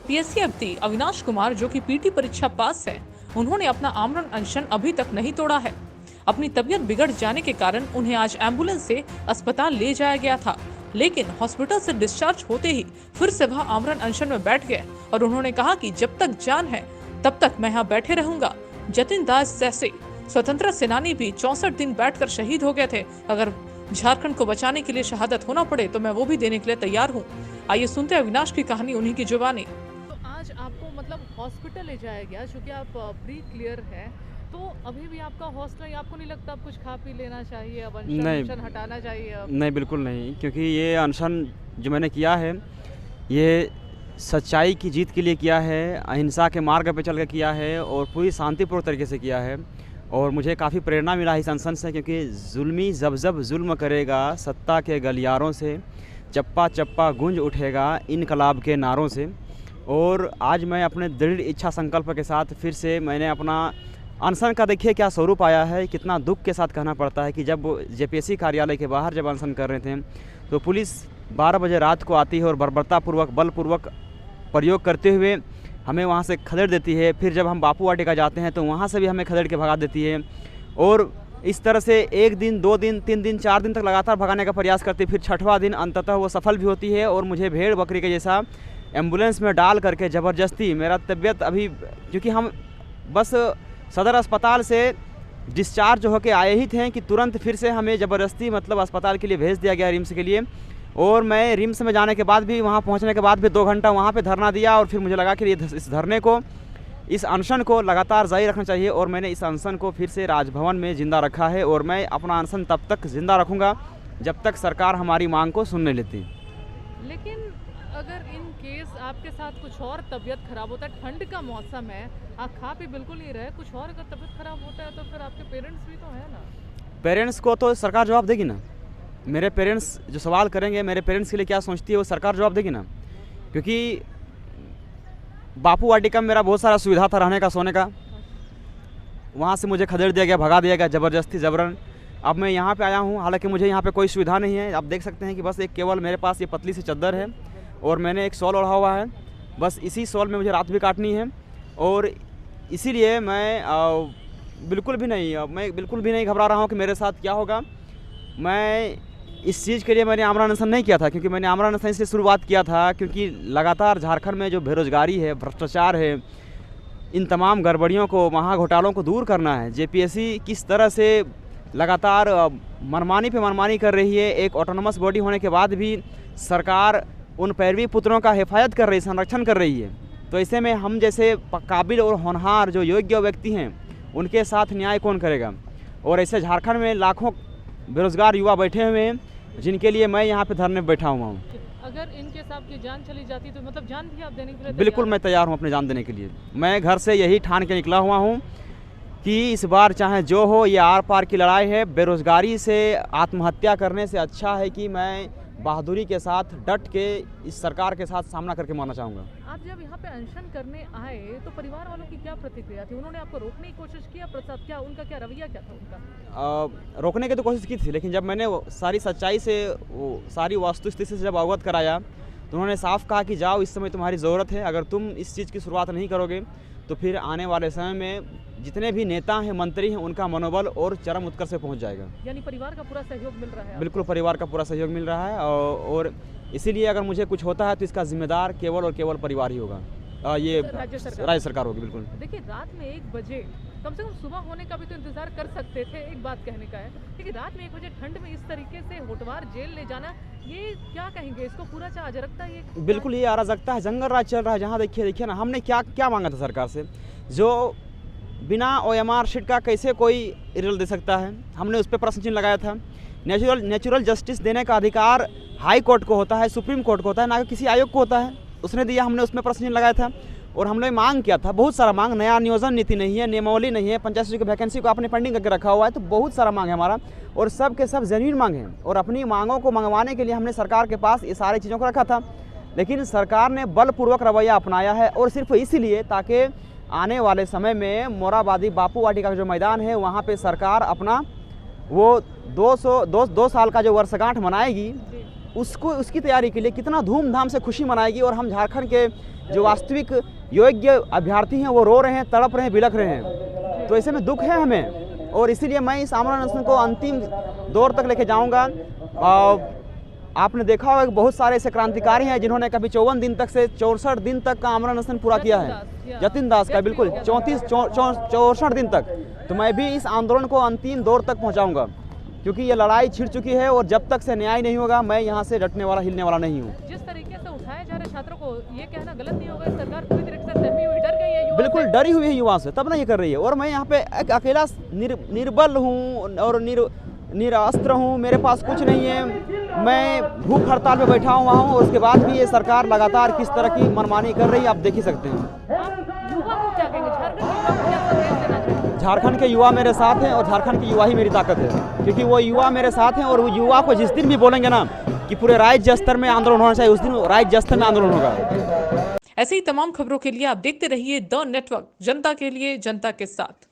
PSC अभ्यर्थी अविनाश कुमार जो कि पीटी परीक्षा पास है, उन्होंने अपना आमरण अनशन अभी तक नहीं तोड़ा है। अपनी तबीयत बिगड़ जाने के कारण उन्हें आज एम्बुलेंस से अस्पताल ले जाया गया था, लेकिन हॉस्पिटल से डिस्चार्ज होते ही फिर से वह आमरण अनशन में बैठ गए और उन्होंने कहा कि जब तक जान है तब तक मैं यहाँ बैठे रहूंगा। जतिन दास जैसे स्वतंत्रता सेनानी भी 64 दिन बैठकर शहीद हो गए थे। अगर झारखंड को बचाने के लिए शहादत होना पड़े तो मैं वो भी देने के लिए तैयार हूँ। आइए सुनते हैं अविनाश की कहानी, उन्हीं की जुबानी। तो आज आपको मतलब हॉस्पिटल ले जाया गया क्योंकि आप प्री क्लियर है, तो अभी भी आपका हौसला, आपको नहीं लगता आप कुछ खा पी लेना चाहिए, अब अनशन हटाना चाहिए अब? नहीं, बिल्कुल नहीं, क्योंकि ये अनशन जो मैंने किया है ये सच्चाई की जीत के लिए किया है, अहिंसा के मार्ग पे चल के किया है और पूरी शांतिपूर्ण तरीके से किया है। और मुझे काफ़ी प्रेरणा मिला इस अनशन से, क्योंकि जुल्मी जब जब जुल्म करेगा सत्ता के गलियारों से, चप्पा चप्पा गूंज उठेगा इनकलाब के नारों से। और आज मैं अपने दृढ़ इच्छा संकल्प के साथ फिर से मैंने अपना अनशन का देखिए क्या स्वरूप आया है। कितना दुख के साथ कहना पड़ता है कि जब जेपीएससी कार्यालय के बाहर जब अनशन कर रहे थे तो पुलिस 12 बजे रात को आती है और बर्बरतापूर्वक बलपूर्वक प्रयोग करते हुए हमें वहाँ से खदेड़ देती है। फिर जब हम बापू वाटिका जाते हैं तो वहाँ से भी हमें खदेड़ के भगा देती है। और इस तरह से 1 दिन 2 दिन 3 दिन 4 दिन तक लगातार भगाने का प्रयास करती है। फिर छठवां दिन अंततः वो सफल भी होती है और मुझे भेड़ बकरी के जैसा एम्बुलेंस में डाल करके ज़बरदस्ती, मेरा तबीयत अभी, क्योंकि हम बस सदर अस्पताल से डिस्चार्ज होकर आए ही थे कि तुरंत फिर से हमें ज़बरदस्ती मतलब अस्पताल के लिए भेज दिया गया, रिम्स के लिए। और मैं रिम्स में जाने के बाद भी, वहाँ पहुँचने के बाद भी 2 घंटा वहाँ पे धरना दिया और फिर मुझे लगा कि इस धरने को, इस अनशन को लगातार जारी रखना चाहिए। और मैंने इस अनशन को फिर से राजभवन में ज़िंदा रखा है और मैं अपना अनशन तब तक ज़िंदा रखूँगा जब तक सरकार हमारी मांग को सुनने लेती। लेकिन अगर इन केस आपके साथ कुछ और तबीयत खराब होता है, ठंड का मौसम है, आप खा पी बिल्कुल नहीं रहे, कुछ और अगर तबीयत खराब होता है तो फिर आपके पेरेंट्स भी तो है ना? पेरेंट्स को तो सरकार जवाब देगी ना। मेरे पेरेंट्स जो सवाल करेंगे, मेरे पेरेंट्स के लिए क्या सोचती है वो सरकार जवाब देगी ना। क्योंकि बापू वाटिका में मेरा बहुत सारा सुविधा था रहने का, सोने का, वहाँ से मुझे खदेड़ दिया गया, भगा दिया गया ज़बरदस्ती ज़बरन। अब मैं यहाँ पे आया हूँ, हालांकि मुझे यहाँ पे कोई सुविधा नहीं है। आप देख सकते हैं कि बस एक केवल मेरे पास ये पतली सी चद्दर है और मैंने एक शॉल ओढ़ा हुआ है, बस इसी शॉल में मुझे रात भी काटनी है। और इसीलिए मैं बिल्कुल भी नहीं घबरा रहा हूँ कि मेरे साथ क्या होगा। मैं इस चीज़ के लिए मैंने आमरण अनशन नहीं किया था, क्योंकि मैंने आमरण अनशन से शुरुआत किया था क्योंकि लगातार झारखंड में जो बेरोजगारी है, भ्रष्टाचार है, इन तमाम गड़बड़ियों को, महाघोटालों को दूर करना है। जेपीएससी किस तरह से लगातार मनमानी पे मनमानी कर रही है, एक ऑटोनोमस बॉडी होने के बाद भी सरकार उन पैरवी पुत्रों का हिफाजत कर रही है, संरक्षण कर रही है। तो ऐसे में हम जैसे काबिल और होनहार जो योग्य व्यक्ति हैं उनके साथ न्याय कौन करेगा। और ऐसे झारखंड में लाखों बेरोजगार युवा बैठे हुए हैं जिनके लिए मैं यहाँ पे धरने पे बैठा हुआ हूँ। अगर इनके साथ की जान चली जाती तो मतलब जान भी आप देने के लिए? बिल्कुल मैं तैयार हूँ अपनी जान देने के लिए। मैं घर से यही ठान के निकला हुआ हूँ कि इस बार चाहे जो हो, ये आर पार की लड़ाई है। बेरोजगारी से आत्महत्या करने से अच्छा है कि मैं बहादुरी के साथ डट के इस सरकार के साथ सामना करके मरना चाहूँगा। आप जब यहाँ पे अनशन करने आए तो परिवार वालों की क्या प्रतिक्रिया थी? उन्होंने आपको रोकने की कोशिश की? प्रसाद क्या उनका क्या रवैया क्या था उनका? रोकने की तो कोशिश की थी, लेकिन जब मैंने सारी सच्चाई से, सारी वास्तुस्थिति से जब अवगत कराया तो उन्होंने साफ कहा कि जाओ, इस समय तुम्हारी ज़रूरत है। अगर तुम इस चीज़ की शुरुआत नहीं करोगे तो फिर आने वाले समय में जितने भी नेता हैं, मंत्री हैं, उनका मनोबल और चरम उत्कर्ष पे पहुंच जाएगा। यानी परिवार का पूरा सहयोग मिल रहा है? बिल्कुल परिवार का पूरा सहयोग मिल रहा है और इसीलिए अगर मुझे कुछ होता है तो इसका जिम्मेदार केवल और केवल परिवार ही होगा। ये राज्य सरकार होगी। बिल्कुल। देखिए, रात में 1 बजे, कम से कम सुबह होने का भी तो इंतजार कर सकते थे, एक बात कहने का है। लेकिन रात में 1 बजे ठंड में इस तरीके से होटवार जेल ले जाना, ये क्या कहेंगे इसको? पूरा चाह अराजकता ये? बिल्कुल ये अराजकता है, जंगल राज चल रहा है। जहाँ देखिए ना, हमने क्या मांगा था सरकार से? जो बिना OMR शीट का कैसे कोई रिजल्ट दे सकता है, हमने उस पर प्रश्न चिन्ह लगाया था। नेचुरल जस्टिस देने का अधिकार हाई कोर्ट को होता है, सुप्रीम कोर्ट को होता है, ना कि किसी आयोग को होता है। उसने दिया, हमने उसमें प्रश्न चिन्ह लगाया था। और हमने मांग किया था, बहुत सारा मांग, नया नियोजन नीति नहीं है, नियमावली नहीं है, पंचायत सचिव की वैकेंसी को आपने पेंडिंग करके रखा हुआ है। तो बहुत सारा मांग है हमारा और सब के सब जेन्युइन मांग है। और अपनी मांगों को मंगवाने के लिए हमने सरकार के पास ये सारी चीज़ों को रखा था, लेकिन सरकार ने बलपूर्वक रवैया अपनाया है। और सिर्फ इसीलिए ताकि आने वाले समय में मोराबादी बापू वाटिका का जो मैदान है वहाँ पे सरकार अपना वो 2 साल का जो वर्षगांठ मनाएगी, उसकी तैयारी के लिए कितना धूमधाम से खुशी मनाएगी। और हम झारखंड के जो वास्तविक योग्य अभ्यर्थी हैं वो रो रहे हैं, तड़प रहे हैं, बिलख रहे हैं। तो ऐसे में दुख है हमें, और इसीलिए मैं इस आमरण अनशन को अंतिम दौर तक लेके जाऊंगा। आपने देखा होगा कि बहुत सारे ऐसे क्रांतिकारी हैं जिन्होंने कभी 54 दिन तक से 64 दिन तक का आमरण अनशन पूरा किया है। जतिन दास का बिल्कुल 64 दिन तक। तो मैं भी इस आंदोलन को अंतिम दौर तक पहुंचाऊंगा, क्योंकि ये लड़ाई छिड़ चुकी है और जब तक से न्याय नहीं होगा मैं यहाँ से डटने वाला, हिलने वाला नहीं हूँ। जिस तरीके से उठाए जा रहे छात्रों को, ये कहना गलत नहीं होगा, सरकार पूरी तरीके से सहमी हुई, डर गई है युवा बिल्कुल से। डरी हुई है युवा से, तब ना ये कर रही है। और मैं यहाँ पे एक अकेला निर्बल हूँ और निरास्त्र हूँ, मेरे पास कुछ नहीं है। मैं भूख हड़ताल पे बैठा हुआ हूँ और उसके बाद भी ये सरकार लगातार किस तरह की मनमानी कर रही है, आप देख ही सकते हैं। आप युवा को क्या कहेंगे, झारखंड के युवा को क्या संदेश देना चाहेंगे? झारखंड के युवा मेरे साथ हैं और झारखंड की युवा ही मेरी ताकत है, क्योंकि वो युवा मेरे साथ हैं। और वो युवा को जिस दिन भी बोलेंगे ना कि पूरे राज्य स्तर में आंदोलन होना चाहिए, उस दिन राज्य स्तर में आंदोलन होगा। ऐसे ही तमाम खबरों के लिए आप देखते रहिए द नेटवर्क, जनता के लिए, जनता के साथ।